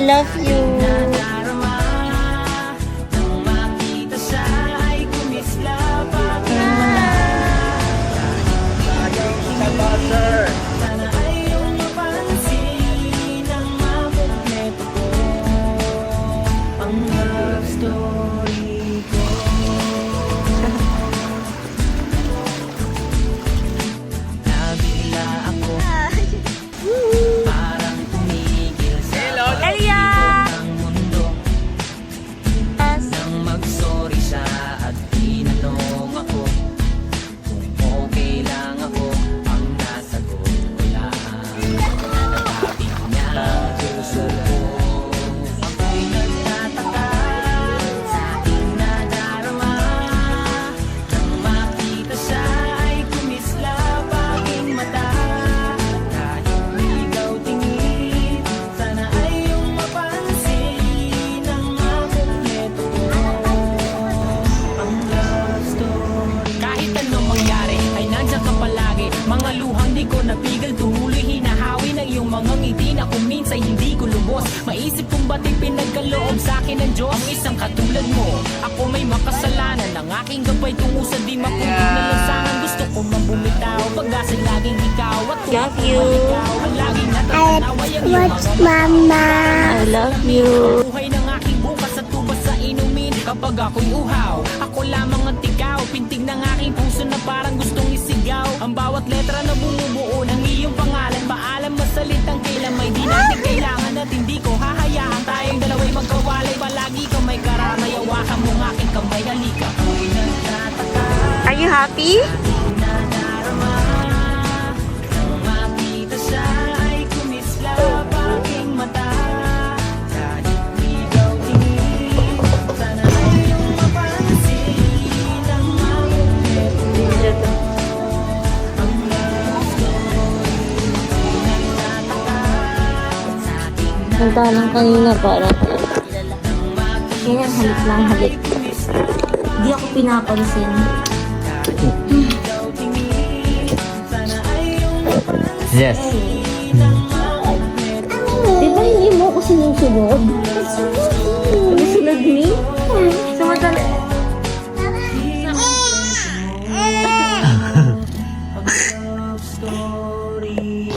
love you. Mga luhang di ko napigil, tumuloy hinahawi ng iyong mga ngiti na kung minsan hindi ko lubos. Maisip kong ba't pinagkaloob sa akin ng Diyos ang isang katulad mo. Ako may makasalanan, ang aking gabay tungo sa di makumpit na lansangan. Gusto ko man bumitaw, pag-asa laging ikaw at Love you. ang laging natatanawa yung iyong mga Mama. I love you. buhay ng aking bukas at tubas sa inumin. Kapag ako'y uhaw, ako lamang at ikaw. Pintig ng aking puso na parang gustong isigaw. Ang bawat letra na bumubuo ng iyong pangalan. Paalam masalitang kailan may di natin kailangan. At hindi ko hahayaan tayong dalawa'y magkawalay. Palagi ka may karamay, awakan mong aking kamay. Halika, ako'y nagtataka. Are you happy? Nagta lang kanina parang ganyan, halik lang halik. Hindi ako pinapansin. Yes. Di ba hindi mo ako sinusunod? Sinusunod me? Sumunod. Story.